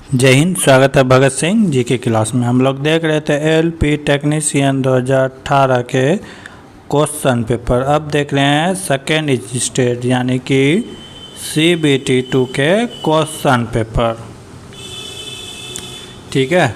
जय हिंद। स्वागत है भगत सिंह जी की क्लास में। हम लोग देख रहे थे एलपी टेक्नीशियन 2018 के क्वेश्चन पेपर। अब देख रहे हैं सेकेंड स्टेज यानी कि CBT 2 के क्वेश्चन पेपर। ठीक है,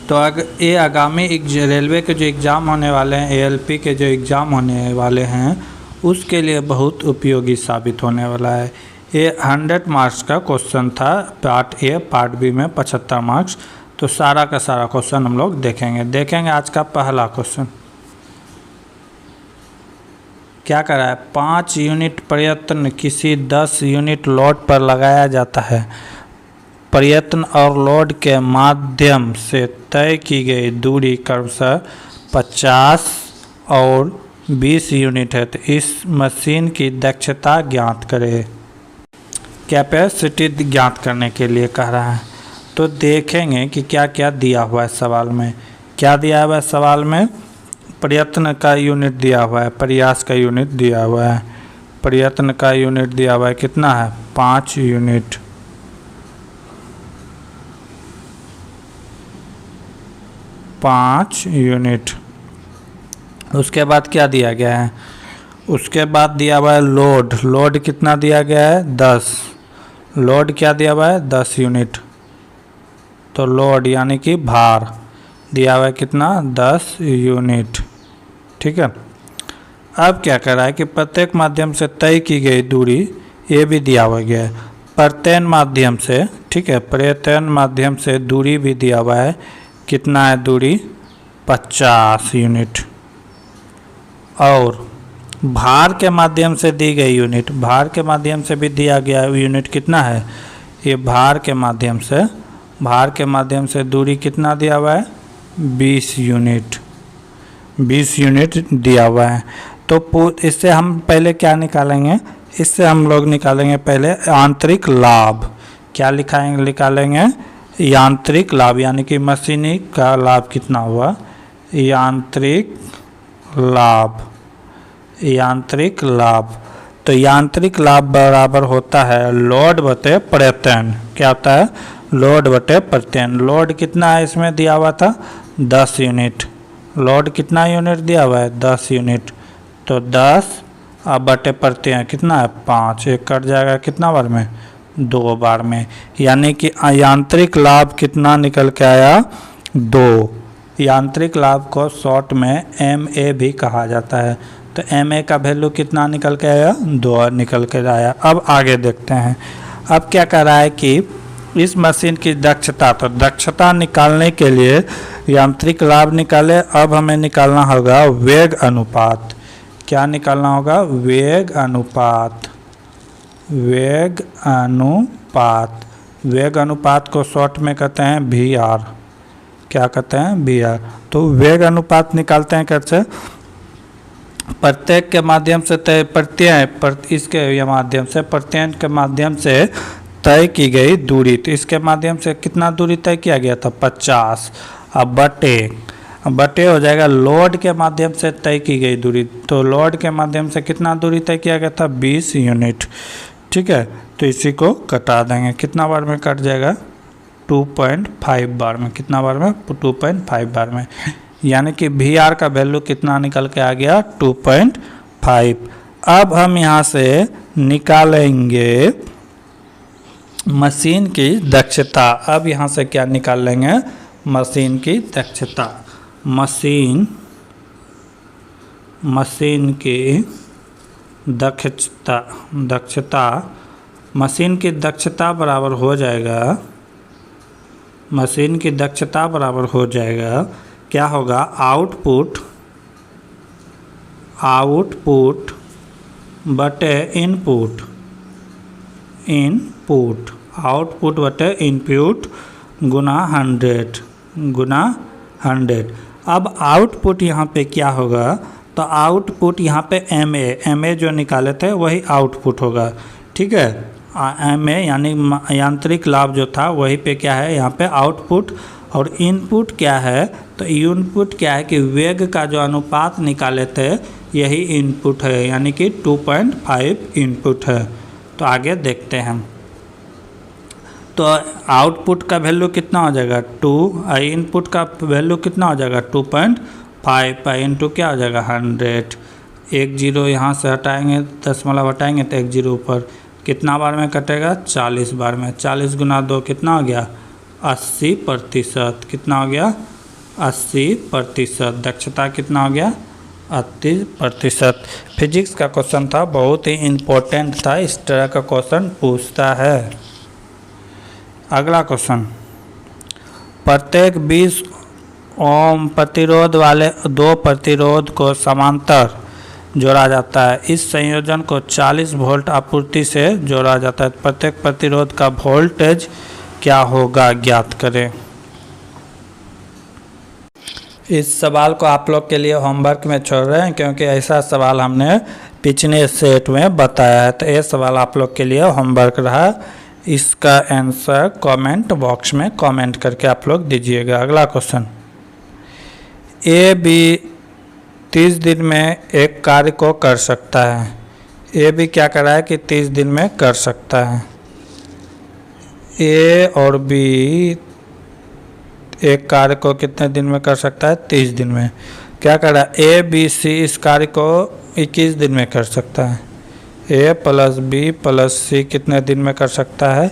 तो ये आगामी रेलवे के जो एग्ज़ाम होने वाले हैं, ALP के जो एग्ज़ाम होने वाले हैं, उसके लिए बहुत उपयोगी साबित होने वाला है। ये 100 मार्क्स का क्वेश्चन था, पार्ट ए। पार्ट बी में 75 मार्क्स। तो सारा का सारा क्वेश्चन हम लोग देखेंगे। आज का पहला क्वेश्चन क्या कर रहा है। 5 यूनिट प्रयत्न किसी 10 यूनिट लोड पर लगाया जाता है। प्रयत्न और लोड के माध्यम से तय की गई दूरी क्रमशः 50 और 20 यूनिट है। तो इस मशीन की दक्षता ज्ञात करें। कैपेसिटी ज्ञात करने के लिए कह रहा है। तो देखेंगे कि क्या क्या दिया हुआ है सवाल में। क्या दिया हुआ है सवाल में? प्रयत्न का यूनिट दिया हुआ है, प्रयास का यूनिट दिया हुआ है। प्रयत्न का यूनिट दिया हुआ है, कितना है? 5 यूनिट। उसके बाद क्या दिया गया है? उसके बाद दिया हुआ है लोड कितना दिया गया है? 10। लोड क्या दिया हुआ है? 10 यूनिट। तो लोड यानी कि भार दिया हुआ है कितना? 10 यूनिट। ठीक है, अब क्या कर रहा है कि प्रत्येक माध्यम से तय की गई दूरी, ये भी दिया हुआ गया है। प्रत्येक माध्यम से, ठीक है, प्रत्येक माध्यम से दूरी भी दिया हुआ है। कितना है दूरी? 50 यूनिट। और भार के माध्यम से दी गई यूनिट, भार के माध्यम से भी दिया गया यूनिट कितना है? ये भार के माध्यम से दूरी कितना दिया हुआ है? 20 यूनिट। 20 यूनिट दिया हुआ है। तो इससे हम पहले क्या निकालेंगे? इससे हम लोग निकालेंगे पहले आंतरिक लाभ। क्या निकालेंगे? यांत्रिक लाभ, यानी कि मशीनी का लाभ कितना हुआ? यांत्रिक लाभ। तो यांत्रिक लाभ बराबर होता है लोड बटे प्रयत्न। क्या होता है? लोड बटे प्रयत्न। लोड कितना है इसमें दिया हुआ था? 10 यूनिट। लोड कितना यूनिट दिया हुआ है? 10 यूनिट। तो 10 अब बटे प्रयत्न कितना है? 5। एक कट जाएगा कितना बार में? 2 बार में। यानी कि यांत्रिक लाभ कितना निकल के आया? 2। यांत्रिक लाभ को शॉर्ट में MA भी कहा जाता है। तो MA का वैल्यू कितना निकल के आया? 2 निकल के आया। अब आगे देखते हैं। अब क्या कर रहा है कि इस मशीन की दक्षता, तो दक्षता निकालने के लिए यांत्रिक लाभ निकाले। अब हमें निकालना होगा वेग अनुपात। क्या निकालना होगा? वेग अनुपात को शॉर्ट में कहते हैं VR। क्या कहते हैं? VR। तो वेग अनुपात निकालते हैं कैसे? प्रत्येक के माध्यम से प्रत्येक के माध्यम से तय की गई दूरी। तो इसके माध्यम से कितना दूरी तय किया गया था? 50। अब बटे हो जाएगा लोड के माध्यम से तय की गई दूरी। तो लोड के माध्यम से कितना दूरी तय किया गया था? 20 यूनिट। ठीक है, तो इसी को कटा देंगे। कितना बार में कट जाएगा? 2.5 बार में। कितना बार में? 2.5 बार में। यानी कि VR का वैल्यू कितना निकल के आ गया? 2.5। अब हम यहाँ से निकालेंगे मशीन की दक्षता। अब यहाँ से क्या निकाल लेंगे? मशीन की दक्षता। मशीन की दक्षता मशीन की दक्षता बराबर हो जाएगा। क्या होगा? आउटपुट बटे इनपुट। आउटपुट बटे इनपुट गुना 100। अब आउटपुट यहाँ पे क्या होगा? तो आउटपुट यहाँ पे MA जो निकाले थे वही आउटपुट होगा। ठीक है, MA यानी यांत्रिक लाभ जो था वही पे क्या है? यहाँ पे आउटपुट। और इनपुट क्या है? तो इनपुट क्या है कि वेग का जो अनुपात निकाले थे यही इनपुट है, यानी कि 2.5 इनपुट है। तो आगे देखते हैं। तो आउटपुट का वैल्यू कितना हो जाएगा 2, इनपुट का वैल्यू कितना हो जाएगा 2.5 इंटू क्या हो जाएगा 100। एक जीरो यहाँ से हटाएंगे, दशमलव हटाएंगे तो एक जीरो ऊपर, कितना बार में कटेगा 40 बार में। 40 गुना 2 कितना हो गया 80%। कितना हो गया 80%। दक्षता कितना हो गया 80%। फिजिक्स का क्वेश्चन था, बहुत ही इम्पोर्टेंट था, इस तरह का क्वेश्चन पूछता है। अगला क्वेश्चन, प्रत्येक 20 ओम प्रतिरोध वाले दो प्रतिरोध को समांतर जोड़ा जाता है। इस संयोजन को 40 वोल्ट आपूर्ति से जोड़ा जाता है। प्रत्येक प्रतिरोध का वोल्टेज क्या होगा, ज्ञात करें। इस सवाल को आप लोग के लिए होमवर्क में छोड़ रहे हैं, क्योंकि ऐसा सवाल हमने पिछले सेट में बताया है। तो ये सवाल आप लोग के लिए होमवर्क रहा। इसका आंसर कमेंट बॉक्स में कमेंट करके आप लोग दीजिएगा। अगला क्वेश्चन, ए बी 30 दिन में एक कार्य को कर सकता है। ए बी क्या कर रहा है कि 30 दिन में कर सकता है। ए और बी एक कार्य को कितने दिन में कर सकता है 30 दिन में। क्या कर रहा है ए बी सी इस कार्य को 21 दिन में कर सकता है। ए प्लस बी प्लस सी कितने दिन में कर सकता है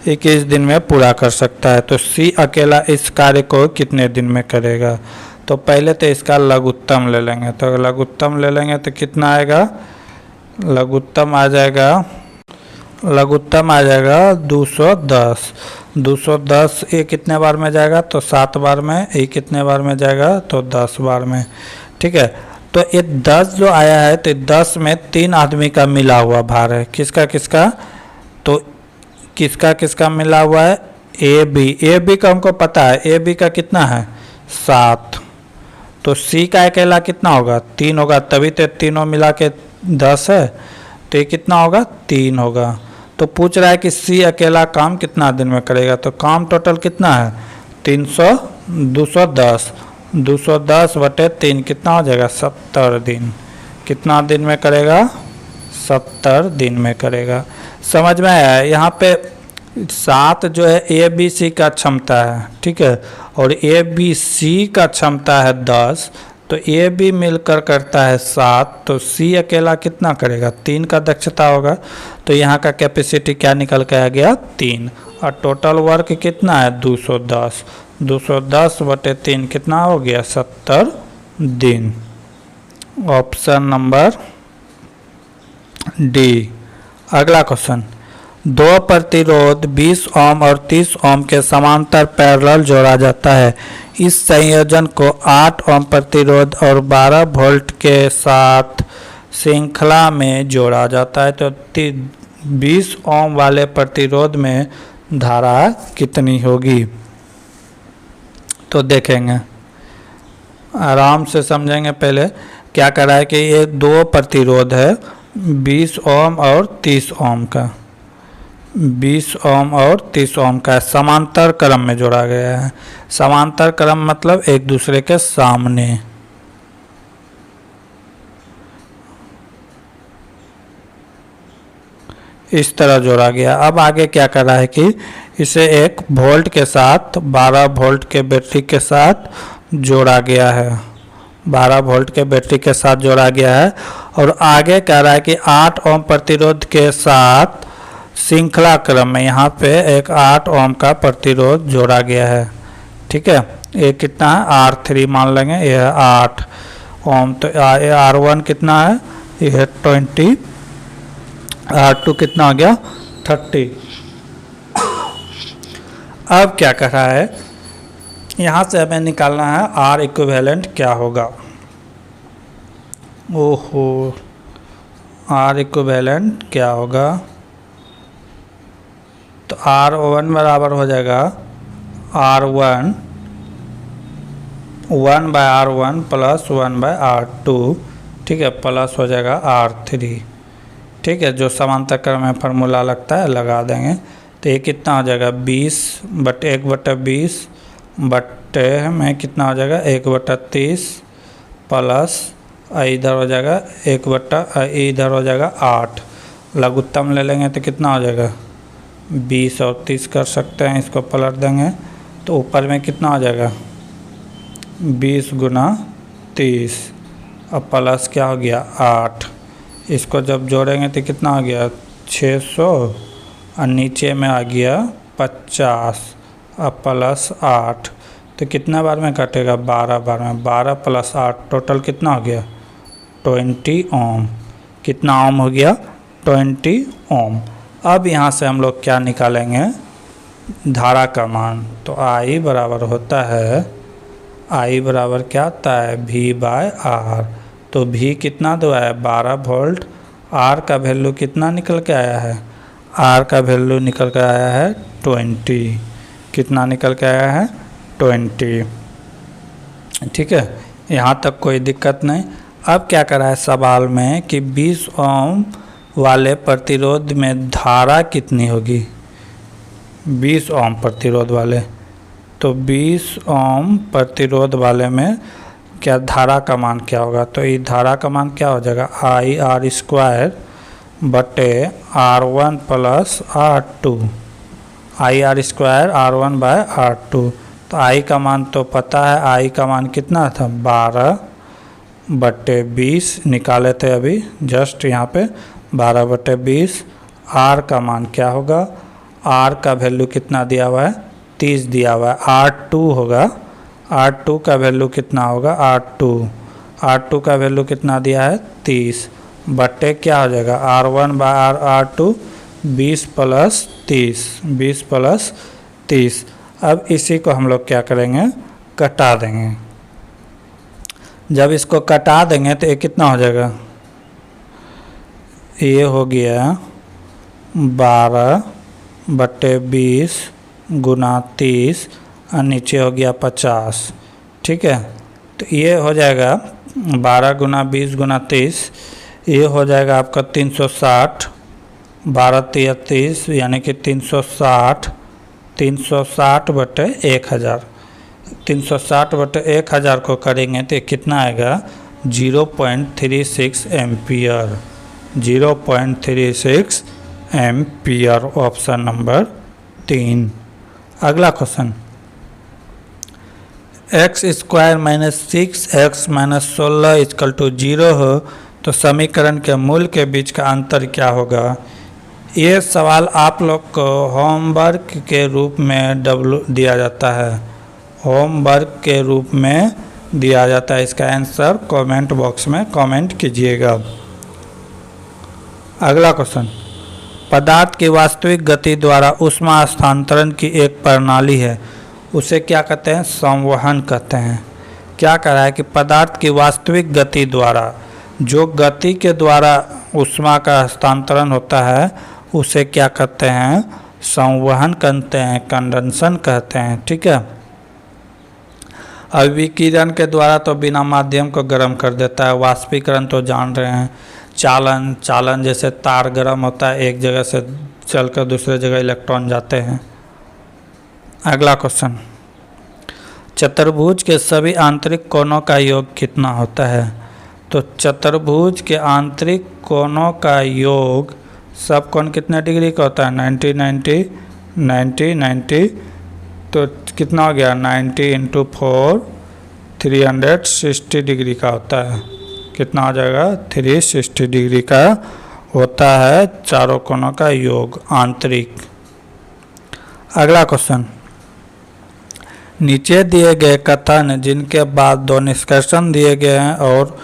21 दिन में पूरा कर सकता है। तो सी अकेला इस कार्य को कितने दिन में करेगा। तो पहले तो इसका लघुत्तम ले लेंगे। तो लघुत्तम ले लेंगे तो कितना आएगा, लघुत्तम आ जाएगा 210। 210 ये कितने बार में जाएगा तो 7 बार में, ये कितने बार में जाएगा तो 10 बार में। ठीक है, तो ये 10 जो आया है तो 10 में 3 आदमी का मिला हुआ भार है। किसका किसका, तो किसका किसका मिला हुआ है ए बी का हमको पता है, ए बी का कितना है 7। तो सी का अकेला कितना होगा 3 होगा, तभी तो तीनों मिला के 10 है। तो ये कितना होगा 3 होगा। तो पूछ रहा है कि सी अकेला काम कितना दिन में करेगा। तो काम टोटल कितना है 210 बटे 3 कितना हो जाएगा 70 दिन। कितना दिन में करेगा 70 दिन में करेगा। समझ में आया। यहाँ पे 7 जो है ए बी सी का क्षमता है, ठीक है, और ए बी सी का क्षमता है 10। तो ए बी मिलकर करता है 7, तो सी अकेला कितना करेगा 3 का दक्षता होगा। तो यहाँ का कैपेसिटी क्या निकल के आ गया 3, और टोटल वर्क कितना है 210 बटे 3 कितना हो गया 70 दिन। Option number D. अगला क्वेश्चन, दो प्रतिरोध 20 ओम और 30 ओम के समांतर पैरेलल जोड़ा जाता है। इस संयोजन को 8 ओम प्रतिरोध और 12 वोल्ट के साथ श्रृंखला में जोड़ा जाता है। तो 20 ओम वाले प्रतिरोध में धारा कितनी होगी। तो देखेंगे, आराम से समझेंगे। पहले क्या कर रहा है कि ये दो प्रतिरोध है 20 ओम और 30 ओम का, 20 ओम और 30 ओम का समांतर क्रम में जोड़ा गया है। समांतर क्रम मतलब एक दूसरे के सामने। इस तरह जोड़ा गया। अब आगे क्या कर रहा है कि इसे एक वोल्ट के साथ 12 वोल्ट के बैटरी के साथ जोड़ा गया है। 12 वोल्ट के बैटरी के साथ जोड़ा गया है। और आगे कह रहा है कि 8 ओम प्रतिरोध के साथ श्रृंखला क्रम में यहाँ पे एक 8 ओम का प्रतिरोध जोड़ा गया है। ठीक है, ये कितना है R3 मान लेंगे, ये है 8 ओम। तो R1 कितना है, ये है 20, R2 कितना हो गया 30। अब क्या कर रहा है, यहाँ से हमें निकालना है R इक्विवेलेंट क्या होगा। ओहो, R इक्विवेलेंट क्या होगा। तो R1 बराबर हो जाएगा R1 1/R1 प्लस 1/R2। ठीक है, प्लस हो जाएगा R3। ठीक है, जो समांतर क्रम में फार्मूला लगता है लगा देंगे। तो ये कितना हो जाएगा 20 बटे 1/20 बटे में कितना हो जाएगा 1/30 प्लस इधर हो जाएगा 1 इधर हो जाएगा 8। लघुत्तम ले लेंगे तो कितना हो जाएगा 20 और 30 कर सकते हैं, इसको पलट देंगे तो ऊपर में कितना हो जाएगा 20 गुना 30 अब प्लस क्या हो गया 8, इसको जब जोड़ेंगे तो कितना हो गया 600 और नीचे में आ गया 50 अब प्लस 8, तो कितना बार में कटेगा 12 बार में, 12 प्लस 8 टोटल कितना हो गया 20 ओम। कितना ओम हो गया 20 ओम। अब यहाँ से हम लोग क्या निकालेंगे धारा का मान, तो I बराबर होता है, I बराबर क्या आता है V/R। तो V कितना दो है 12 वोल्ट, R का वैल्यू कितना निकल के आया है, R का वैल्यू निकल के आया है 20। कितना निकल के आया है 20। ठीक है, यहाँ तक कोई दिक्कत नहीं। अब क्या करा है सवाल में कि 20 ओम वाले प्रतिरोध में धारा कितनी होगी, 20 ओम प्रतिरोध वाले, तो 20 ओम प्रतिरोध वाले में क्या धारा का मान क्या होगा, तो ये धारा का मान क्या हो जाएगा IR² बटे R1 plus R2, IR² R1/R2। तो I का मान तो पता है, I का मान कितना था 12 बटे 20 निकाले थे अभी जस्ट यहाँ पे 12 बटे 20। R का मान क्या होगा, R का वैल्यू कितना दिया हुआ है 30 दिया हुआ है, R2 होगा, R2 का वैल्यू कितना होगा R2 का वैल्यू कितना दिया है 30 बटे क्या हो जाएगा R1/R2 20 प्लस 30। अब इसी को हम लोग क्या करेंगे कटा देंगे, जब इसको कटा देंगे तो ये कितना हो जाएगा, ये हो गया 12 बटे 20 गुना 30 और नीचे हो गया 50। ठीक है, तो ये हो जाएगा 12 गुना 20 गुना 30, ये हो जाएगा आपका 360, 12 30 यानी कि 360 बटे 1000, 360 बटे 1000 को करेंगे तो कितना आएगा 0.36 एम्पियर, 0.36 एम्पियर। Option number 3। अगला क्वेश्चन, x² - 6x - 16 = 0 हो तो समीकरण के मूल के बीच का अंतर क्या होगा। ये सवाल आप लोग को होमवर्क के रूप में दिया जाता है, होमवर्क के रूप में दिया जाता है। इसका आंसर कमेंट बॉक्स में कमेंट कीजिएगा। अगला क्वेश्चन, पदार्थ की वास्तविक गति द्वारा ऊष्मा हस्तांतरण की एक प्रणाली है, उसे क्या कहते हैं संवहन कहते हैं। क्या कह रहा है कि पदार्थ की वास्तविक गति द्वारा, जो गति के द्वारा ऊष्मा का हस्तांतरण होता है उसे क्या कहते हैं संवहन कहते हैं, कंडेंसन कहते हैं। ठीक है, अभिकिरण के द्वारा तो बिना माध्यम को गर्म कर देता है, वाष्पीकरण तो जान रहे हैं, चालन जैसे तार गर्म होता है, एक जगह से चलकर दूसरे जगह इलेक्ट्रॉन जाते हैं। अगला क्वेश्चन, चतुर्भुज के सभी आंतरिक कोणों का योग कितना होता है। तो चतुर्भुज के आंतरिक कोणों का योग, सब कोण कितने डिग्री का होता है 90 90 90 90, तो कितना हो गया 90 × 4 360 डिग्री का होता है। कितना हो जाएगा 360 डिग्री का होता है चारों कोणों का योग आंतरिक। अगला क्वेश्चन, नीचे दिए गए कथन जिनके बाद दो निष्कर्षण दिए गए हैं और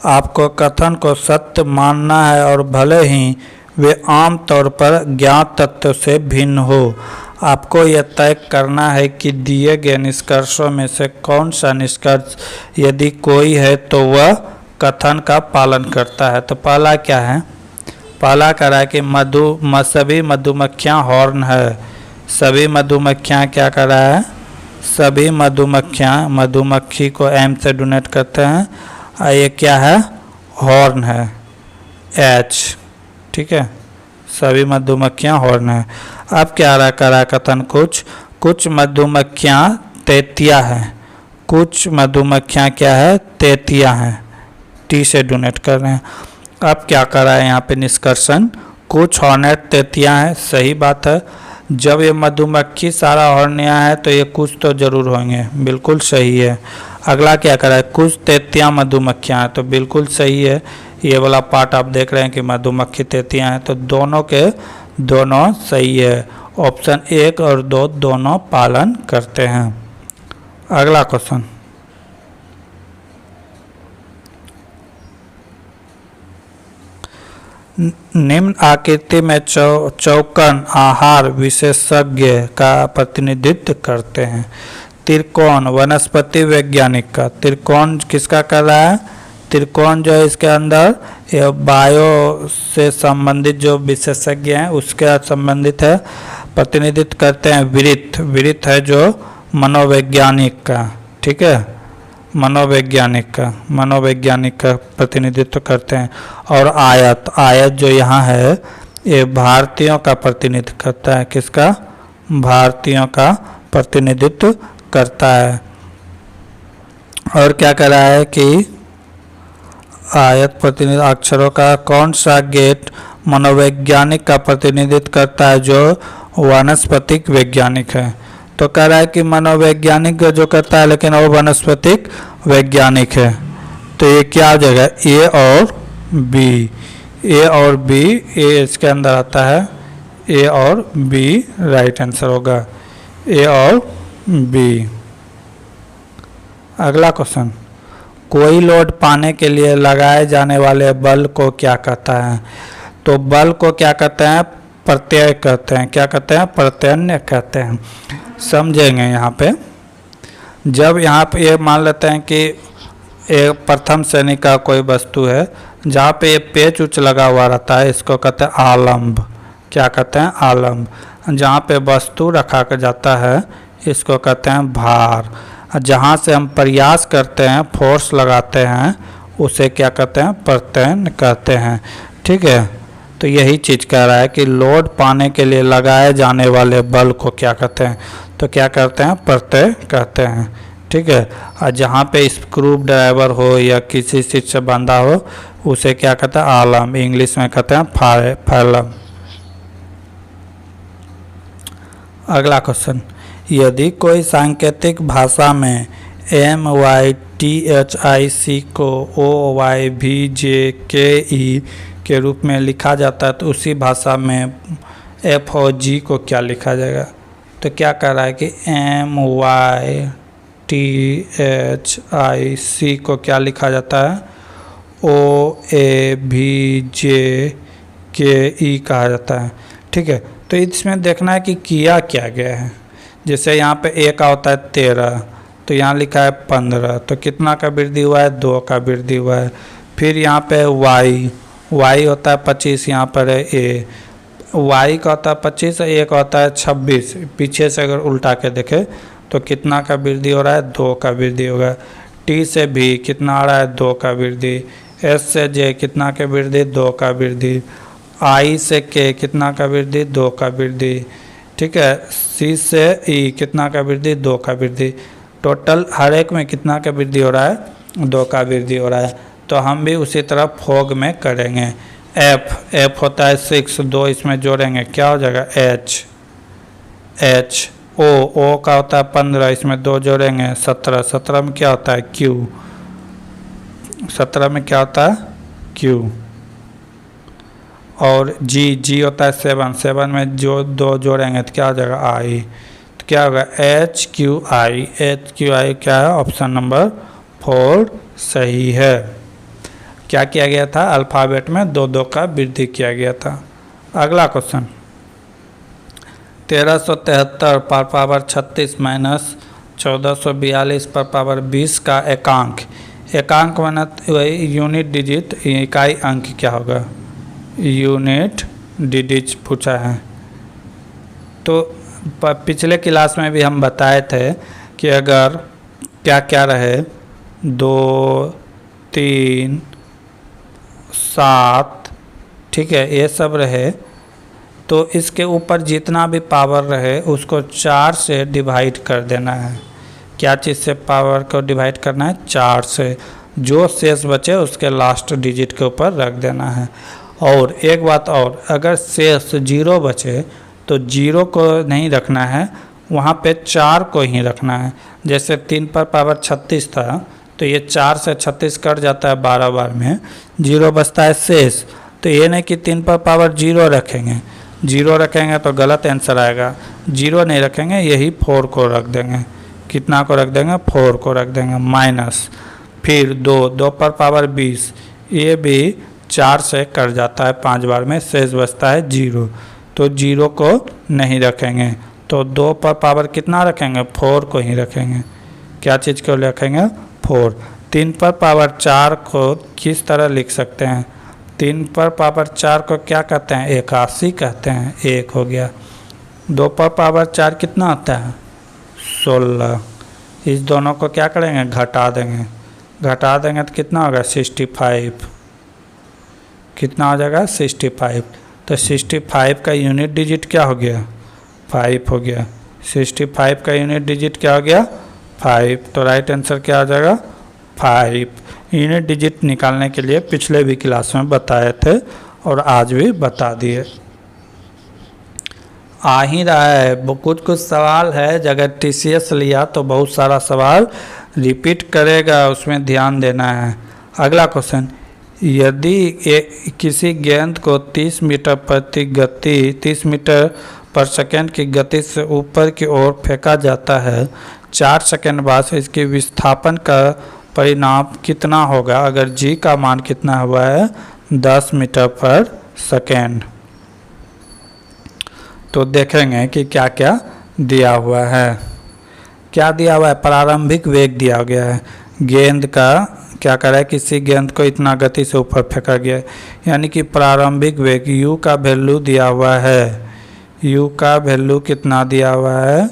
आपको कथन को सत्य मानना है और भले ही वे आम तौर पर ज्ञात तत्व से भिन्न हो, आपको यह तय करना है कि दिए गए निष्कर्षों में से कौन सा निष्कर्ष यदि कोई है तो वह कथन का पालन करता है। तो पहला क्या है, पहला कह रहा है कि सभी मधुमक्खियाँ हॉर्न है। सभी मधुमक्खियाँ क्या कर रहा है, सभी मधुमक्खियाँ, मधुमक्खी को एम से डोनेट करते हैं और ये क्या है हॉर्न है एच। ठीक है, सभी मधुमक्खियाँ हॉर्न है। अब क्या रहा करा कथन, कुछ मधुमक्खियाँ तैतिया हैं, कुछ मधुमक्खियाँ क्या है तैतिया हैं, टी से डोनेट कर रहे हैं। अब क्या कर रहा है यहाँ पे निष्कर्षण, कुछ हॉर्नेट तैतिया हैं, सही बात है। जब ये मधुमक्खी सारा हॉर्निया है तो ये कुछ तो जरूर होंगे, बिल्कुल सही है। अगला क्या करा है, कुछ तेतियाँ मधुमक्खियाँ हैं, तो बिल्कुल सही है। ये वाला पार्ट आप देख रहे हैं कि मधुमक्खी तेतियाँ हैं, तो दोनों के दोनों सही है। ऑप्शन 1 और 2 दोनों पालन करते हैं। अगला क्वेश्चन, निम्न आकृति में चौकोन आहार विशेषज्ञ का प्रतिनिधित्व करते हैं। त्रिकोण वनस्पति वैज्ञानिक का, त्रिकोण किसका कर रहा है, त्रिकोण जो है इसके अंदर ये बायो से संबंधित जो विशेषज्ञ हैं उसके संबंधित है। प्रतिनिधित्व करते हैं वृत्त, वृत्त है जो मनोवैज्ञानिक का, ठीक है, मनोवैज्ञानिक का प्रतिनिधित्व करते हैं। और आयत, आयत जो यहाँ है ये भारतीयों का प्रतिनिधित्व करता है, किसका, भारतीयों का प्रतिनिधित्व करता है। और क्या कर रहा है कि आयत प्रतिनिधित्व अक्षरों का कौन सा गेट मनोवैज्ञानिक का प्रतिनिधित्व करता है जो वनस्पतिक वैज्ञानिक है। तो कह रहा है कि मनोवैज्ञानिक जो करता है लेकिन वो वनस्पतिक वैज्ञानिक है। तो ये क्या हो जाएगा, ए और बी, ए और बी, ए इसके अंदर आता है, ए और बी राइट आंसर होगा, ए और बी। अगला क्वेश्चन, कोई लोड पाने के लिए लगाए जाने वाले बल को क्या कहता है। तो बल को क्या कहते हैं, प्रत्यय कहते हैं। क्या कहते हैं, प्रत्यय कहते हैं। समझेंगे यहाँ पे, जब यहाँ पे ये मान लेते हैं कि एक प्रथम श्रेणी का कोई वस्तु है जहाँ पे ये पेच उच लगा हुआ रहता है, इसको कहते हैं आलम्ब। क्या कहते हैं, आलम्ब। जहाँ पे वस्तु रखा कर जाता है इसको कहते हैं भार। जहाँ से हम प्रयास करते हैं, फोर्स लगाते हैं, उसे क्या कहते हैं, प्रत्यय कहते हैं। ठीक है, तो यही चीज़ कह रहा है कि लोड पाने के लिए लगाए जाने वाले बल को क्या कहते हैं, तो क्या कहते हैं, प्रत्यय कहते हैं। ठीक है, और जहाँ पे स्क्रू ड्राइवर हो या किसी चीज़ से बंधा हो उसे क्या कहते हैं, आलम, इंग्लिश में कहते हैं फैलम। अगला क्वेश्चन, यदि कोई सांकेतिक भाषा में MYTHIC को OYVJKE के रूप में लिखा जाता है तो उसी भाषा में F और G को क्या लिखा जाएगा। तो क्या कह रहा है कि MYTHIC को क्या लिखा जाता है, OAVJKE कहा जाता है। ठीक है, तो इसमें देखना है कि किया क्या गया है। जैसे यहाँ पे A का होता है 13, तो यहाँ लिखा है 15, तो कितना का वृद्धि हुआ है, 2 का वृद्धि हुआ है। फिर यहाँ पे Y होता है 25, यहाँ पर है A, Y का होता है 25, A का होता है 26। पीछे से अगर उल्टा के देखें तो कितना का वृद्धि हो रहा है, 2 का वृद्धि होगा। T से B कितना आ रहा है, 2 का वृद्धि। S से J कितना का वृद्धि, 2 का वृद्धि। I से K कितना का वृद्धि, 2 का वृद्धि। ठीक है, C से E कितना का वृद्धि, 2 का वृद्धि। टोटल हर एक में कितना का वृद्धि हो रहा है, 2 का वृद्धि हो रहा है। तो हम भी उसी तरह फोग में करेंगे। F होता है 6, 2 इसमें जोड़ेंगे क्या हो जाएगा, H। O का होता है 15, इसमें 2 जोड़ेंगे 17, 17 में क्या होता है, Q, 17 में क्या होता है, Q। और G होता है 7, 7 में जो 2 जोड़ेंगे तो क्या हो जाएगा, I। तो क्या होगा, HQI क्या है, ऑप्शन नंबर 4 सही है। क्या किया गया था, अल्फ़ाबेट में 2 का वृद्धि किया गया था। अगला क्वेश्चन, 1373 पर पावर 36 माइनस 1442 पर पावर 20 का एकांक माना यूनिट डिजिट, इकाई अंक क्या होगा, यूनिट डिजिट पूछा है। तो पिछले क्लास में भी हम बताए थे कि अगर क्या क्या रहे, 2, 3, 7, ठीक है, ये सब रहे तो इसके ऊपर जितना भी पावर रहे उसको 4 से डिवाइड कर देना है। क्या चीज़ से पावर को डिवाइड करना है, 4 से। जो शेष बचे उसके लास्ट डिजिट के ऊपर रख देना है। और एक बात और, अगर शेष 0 बचे तो 0 को नहीं रखना है, वहाँ पे 4 को ही रखना है। जैसे 3 पर पावर 36 था, तो ये 4 से 36 कट जाता है 12 बार में, 0 बचता है शेष। तो ये नहीं कि 3 पर पावर 0 रखेंगे, 0 रखेंगे तो गलत आंसर आएगा। 0 नहीं रखेंगे, यही 4 को रख देंगे। कितना को रख देंगे? 4 को रख देंगे, माइनस। फिर 2 पर पावर 20, ये भी 4 से कट जाता है 5 बार में, शेष बचता है 0। तो 0 को नहीं रखेंगे, तो 2 पर पावर कितना रखेंगे? 4 को ही रखेंगे। क्या चीज़ को रखेंगे? 4। 3 पर पावर 4 को किस तरह लिख सकते हैं? 3 पर पावर 4 को क्या कहते हैं? 81 कहते हैं। 1 हो गया। 2 पर पावर 4 कितना आता है? 16। इस दोनों को क्या करेंगे? घटा देंगे। घटा देंगे तो कितना होगा? 65। कितना हो जाएगा? 65। तो 65 का यूनिट डिजिट क्या हो गया? 5 हो गया। 65 का यूनिट डिजिट क्या हो गया? 5। तो राइट आंसर क्या हो जाएगा? 5। यूनिट डिजिट निकालने के लिए पिछले भी क्लास में बताए थे और आज भी बता दिए। आ ही रहा है, कुछ सवाल है, अगर TCS लिया तो बहुत सारा सवाल रिपीट करेगा, उसमें ध्यान देना है। अगला क्वेश्चन, यदि किसी गेंद को 30 मीटर पर सेकेंड की गति से ऊपर की ओर फेंका जाता है, 4 सेकेंड बाद इसके विस्थापन का परिणाम कितना होगा? अगर G का मान कितना हुआ है? 10 मीटर पर सेकेंड। तो देखेंगे कि क्या क्या दिया हुआ है। क्या दिया हुआ है? प्रारंभिक वेग दिया गया है। गेंद का क्या करा है? किसी गेंद को इतना गति से ऊपर फेंका गया है, यानी कि प्रारंभिक वेग U का वैल्यू दिया हुआ है। U का वैल्यू कितना दिया हुआ है?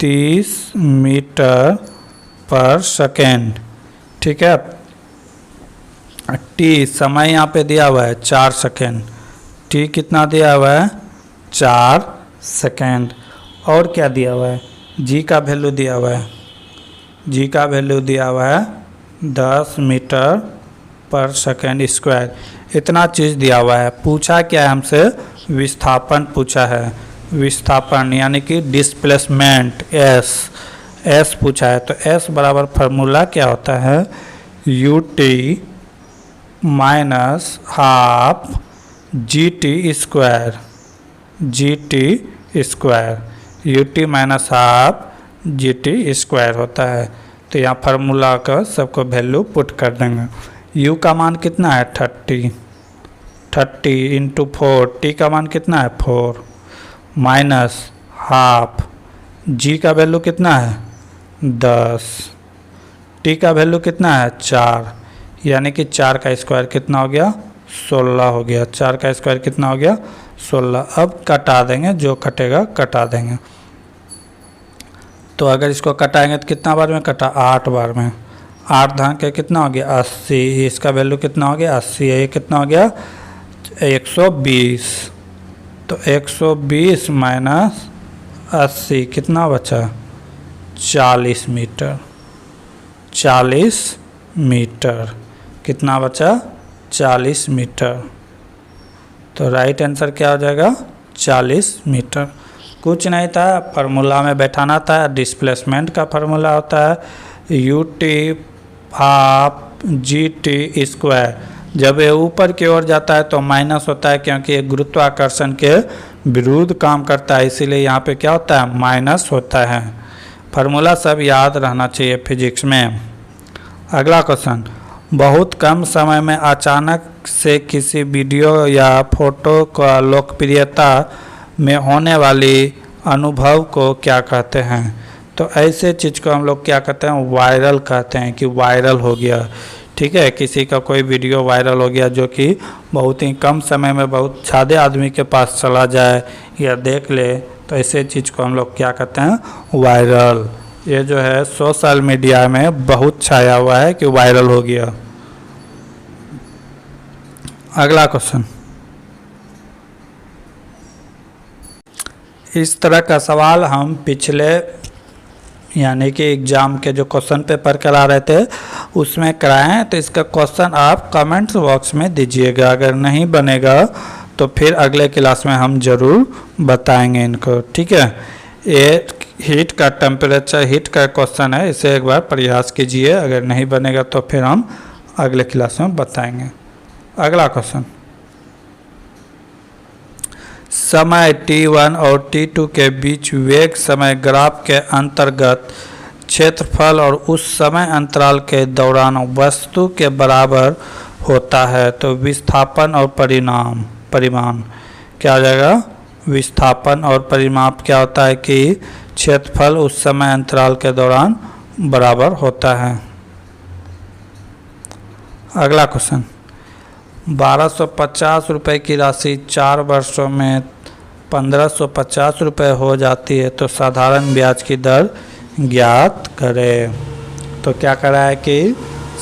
30 मीटर पर सेकेंड। ठीक है। T समय यहाँ पे दिया हुआ है 4 सेकेंड। T कितना दिया हुआ है? 4 सेकेंड। और क्या दिया हुआ है? G का वैल्यू दिया हुआ है। G का वैल्यू दिया हुआ है 10 मीटर पर सेकेंड स्क्वायर। इतना चीज़ दिया हुआ है। पूछा क्या है हमसे? विस्थापन पूछा है। विस्थापन यानी कि डिस्प्लेसमेंट S पूछा है। तो S बराबर फार्मूला क्या होता है? UT minus half GT square. UT minus half GT square होता है। तो यहाँ फार्मूला का सबको वैल्यू पुट कर देंगे। U का मान कितना है? 30 इंटू 4। T का मान कितना है? 4 माइनस हाफ। G का वैल्यू कितना है? 10। T का वैल्यू कितना है? 4। यानी कि 4 का स्क्वायर कितना हो गया? 16 हो गया। 4 का स्क्वायर कितना हो गया? 16। अब कटा देंगे, जो कटेगा कटा देंगे। तो अगर इसको कटाएंगे तो कितना बार में कटा? 8 बार में। 8 धान के कितना हो गया? 80। इसका वैल्यू कितना हो गया? 80। ये कितना हो गया? 120। तो 120 माइनस 80 कितना बचा? 40 मीटर। 40 मीटर कितना बचा? 40 मीटर। तो राइट आंसर क्या हो जाएगा? 40 मीटर। कुछ नहीं था, फार्मूला में बैठाना था। डिस्प्लेसमेंट का फार्मूला होता है UT हाफ GT स्क्वायर। जब ये ऊपर की ओर जाता है तो माइनस होता है, क्योंकि ये गुरुत्वाकर्षण के विरुद्ध काम करता है, इसीलिए यहाँ पे क्या होता है? माइनस होता है। फार्मूला सब याद रहना चाहिए फिजिक्स में। अगला क्वेश्चन, बहुत कम समय में अचानक से किसी वीडियो या फोटो का लोकप्रियता में होने वाली अनुभव को क्या कहते हैं? तो ऐसे चीज़ को हम लोग क्या कहते हैं? वायरल कहते हैं, कि वायरल हो गया। ठीक है। किसी का कोई वीडियो वायरल हो गया जो कि बहुत ही कम समय में बहुत ज़्यादा आदमी के पास चला जाए या देख ले, तो ऐसे चीज़ को हम लोग क्या कहते हैं? वायरल। ये जो है सोशल मीडिया में बहुत छाया हुआ है कि वायरल हो गया। अगला क्वेश्चन, इस तरह का सवाल हम पिछले यानी कि एग्ज़ाम के जो क्वेश्चन पेपर करा रहे थे उसमें कराएं। तो इसका क्वेश्चन आप कमेंट्स बॉक्स में दीजिएगा। अगर नहीं बनेगा तो फिर अगले क्लास में हम ज़रूर बताएंगे इनको, ठीक है। ये हीट का टेम्परेचर, हीट का क्वेश्चन है, इसे एक बार प्रयास कीजिए, अगर नहीं बनेगा तो फिर हम अगले क्लास में बताएंगे। अगला क्वेश्चन, समय t1 और t2 के बीच वेग समय ग्राफ के अंतर्गत क्षेत्रफल और उस समय अंतराल के दौरान वस्तु के बराबर होता है, तो विस्थापन और परिमाण क्या हो जाएगा? विस्थापन और परिमाप क्या होता है कि क्षेत्रफल उस समय अंतराल के दौरान बराबर होता है। अगला क्वेश्चन, 1250 रुपये की राशि 4 वर्षों में 1550 रुपये हो जाती है, तो साधारण ब्याज की दर ज्ञात करें। तो क्या करा है कि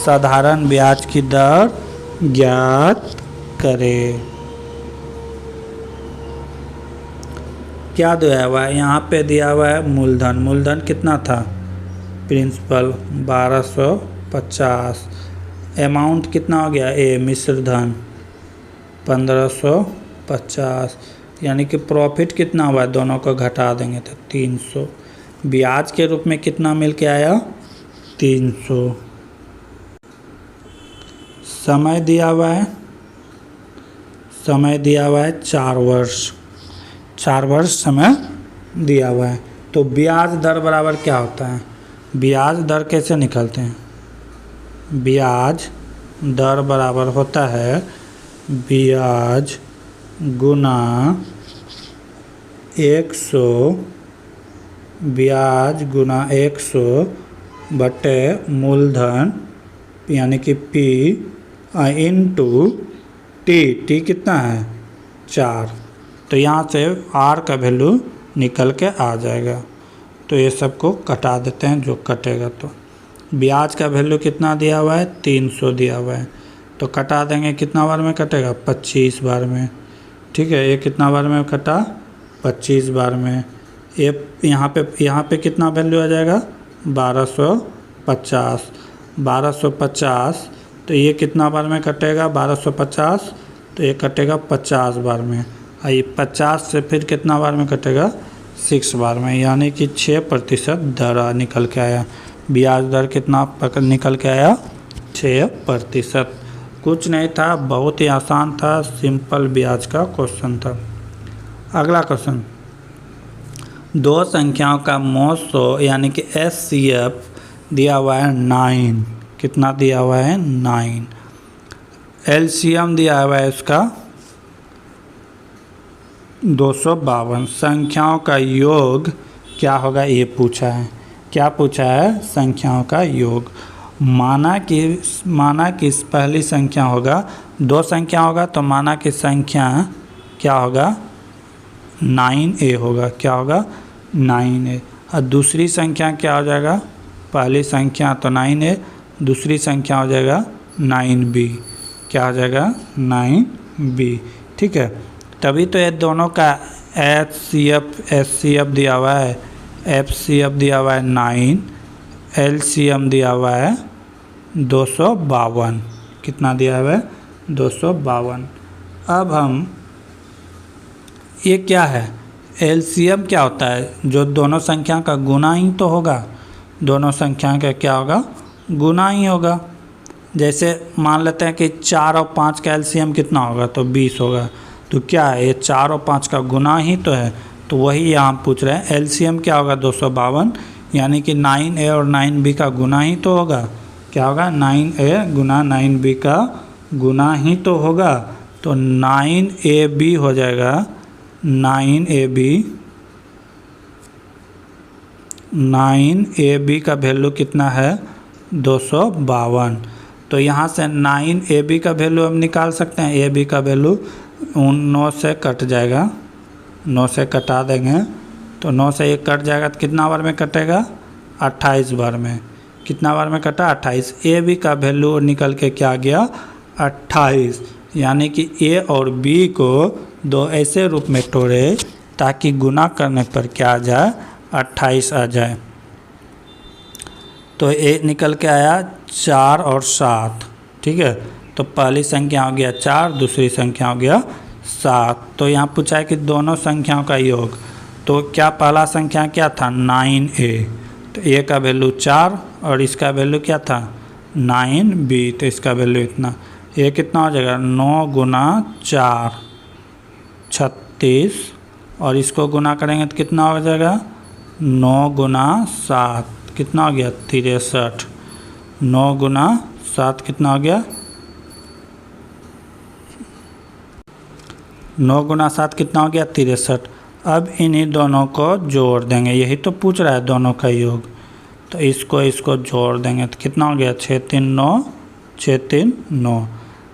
साधारण ब्याज की दर ज्ञात करें। क्या दिया हुआ है? यहाँ पे दिया हुआ है मूलधन। मूलधन कितना था? प्रिंसिपल 1250। अमाउंट कितना हो गया? ए मिश्र धन 1550, यानी कि प्रॉफिट कितना हुआ है? दोनों को घटा देंगे तो 300। ब्याज के रूप में कितना मिल के आया? 300। समय दिया हुआ है, समय दिया हुआ है 4 वर्ष, 4 वर्ष समय दिया हुआ है। तो ब्याज दर बराबर क्या होता है? ब्याज दर कैसे निकालते हैं? ब्याज दर बराबर होता है ब्याज गुना 100, ब्याज गुना 100 बटे मूलधन यानी कि P इंटू टी कितना है? 4। तो यहाँ से R का वैल्यू निकल के आ जाएगा। तो ये सबको कटा देते हैं, जो कटेगा। तो ब्याज का वैल्यू कितना दिया हुआ है? 300 दिया हुआ है, तो कटा देंगे। कितना बार में कटेगा? 25 बार में, ठीक है। ये कितना बार में कटा? 25 बार में। ये यहाँ पे कितना वैल्यू आ जाएगा? 1250। 1250, तो ये कितना बार में कटेगा? 1250, तो ये कटेगा 50 बार में। और ये 50 से फिर कितना बार में कटेगा? 6 बार में, यानी कि 6% दर निकल के आया। ब्याज दर कितना निकल के आया? 6%। कुछ नहीं था, बहुत ही आसान था, सिंपल ब्याज का क्वेश्चन था। अगला क्वेश्चन, दो संख्याओं का मोल 100 यानी कि SCF दिया हुआ है 9। कितना दिया हुआ है? 9। LCM दिया हुआ है इसका 252। संख्याओं का योग क्या होगा? ये पूछा है। क्या पूछा है? संख्याओं का योग। माना कि पहली संख्या होगा, 2 संख्या होगा, तो माना कि संख्या क्या होगा? 9A होगा। क्या होगा? 9A। और दूसरी संख्या क्या हो जाएगा? पहली संख्या तो 9A, दूसरी संख्या हो जाएगा 9B। क्या हो जाएगा? 9B, ठीक है। तभी तो ये दोनों का SCF दिया हुआ है, FCF दिया हुआ है 9, LCM दिया हुआ है 252। कितना दिया हुआ है? 252। अब हम, ये क्या है? LCM क्या होता है? जो दोनों संख्या का गुना ही तो होगा। दोनों संख्या का क्या होगा? गुना ही होगा। जैसे मान लेते हैं कि 4 और 5 का LCM कितना होगा? तो 20 होगा। तो क्या है? ये 4 और 5 का गुना ही तो है, तो वही यहाँ पूछ रहे हैं। LCM क्या होगा? 252, यानी कि 9A और 9B का गुना ही तो होगा। क्या होगा? 9A गुना 9B का गुना ही तो होगा। तो 9AB हो जाएगा। 9AB का वैल्यू कितना है? 252। तो यहाँ से 9AB का वैल्यू हम निकाल सकते हैं। AB का वैल्यू 9 से कट जाएगा, 9 से कटा देंगे, तो 9 से 1 कट जाएगा, तो कितना बार में कटेगा? 28 बार में। कितना बार में कटा? 28। AB का वैल्यू निकल के क्या गया? 28, यानी कि A और B को 2 ऐसे रूप में तोड़े ताकि गुना करने पर क्या आ जाए? 28 आ जाए। तो A निकल के आया 4 और 7, ठीक है। तो पहली संख्या हो गया 4, दूसरी संख्या हो गया 7। तो यहाँ पूछा है कि दोनों संख्याओं का योग, तो क्या पहला संख्या क्या था 9a, तो a का वैल्यू 4 और इसका वैल्यू क्या था 9b, तो इसका वैल्यू इतना, ये कितना हो जाएगा 9 गुना 4 36, और इसको गुना करेंगे तो कितना हो जाएगा 9 गुना 7 कितना हो गया 63, 9 गुना 7 कितना हो गया 9 गुना 7 कितना हो गया 63। अब इन्हीं दोनों को जोड़ देंगे, यही तो पूछ रहा है दोनों का योग, तो इसको जोड़ देंगे तो कितना हो गया 6 3 9 6 3 9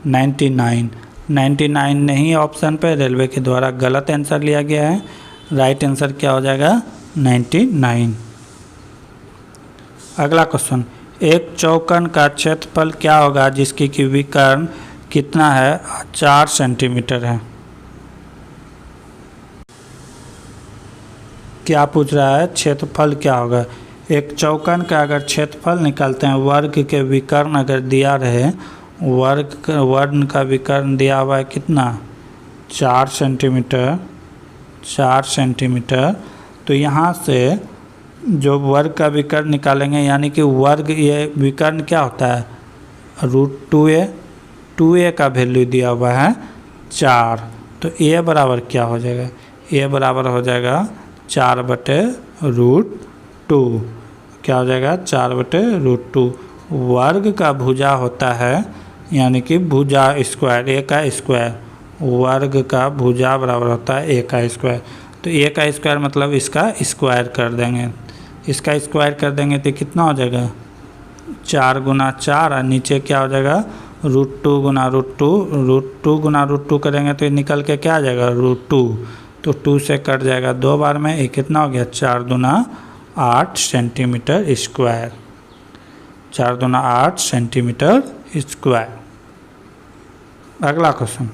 99। 99 नहीं ऑप्शन पे, रेलवे के द्वारा गलत आंसर लिया गया है। राइट आंसर क्या हो जाएगा 99। अगला क्वेश्चन, एक चौकोन का क्षेत्रफल क्या होगा जिसकी की विकर्ण कितना है 4 सेंटीमीटर है। क्या पूछ रहा है क्षेत्रफल क्या होगा। एक चौकोन का अगर क्षेत्रफल निकालते हैं, वर्ग के विकर्ण अगर दिया रहे, वर्ग का विकर्ण दिया हुआ है कितना 4 सेंटीमीटर, 4 सेंटीमीटर, तो यहाँ से जो वर्ग का विकर्ण निकालेंगे, यानी कि वर्ग ये विकर्ण क्या होता है √2a, 2a का वैल्यू दिया हुआ है 4, तो a बराबर क्या हो जाएगा, a बराबर हो जाएगा 4/√2, क्या हो जाएगा 4/√2। वर्ग का भुजा होता है, यानी कि भुजा स्क्वायर, a का स्क्वायर, वर्ग का भुजा बराबर होता है a का स्क्वायर, तो a का स्क्वायर मतलब इसका स्क्वायर कर देंगे, इसका स्क्वायर कर देंगे तो कितना हो जाएगा 4 गुना 4, और नीचे क्या हो जाएगा √2 गुना √2, √2 गुना √2 करेंगे तो ये निकल के क्या आ जाएगा √2, तो 2 से कट जाएगा 2 बार में, ये कितना हो गया 4 दूना 8 सेंटीमीटर स्क्वायर, 4 दूना 8 सेंटीमीटर स्क्वायर। अगला क्वेश्चन,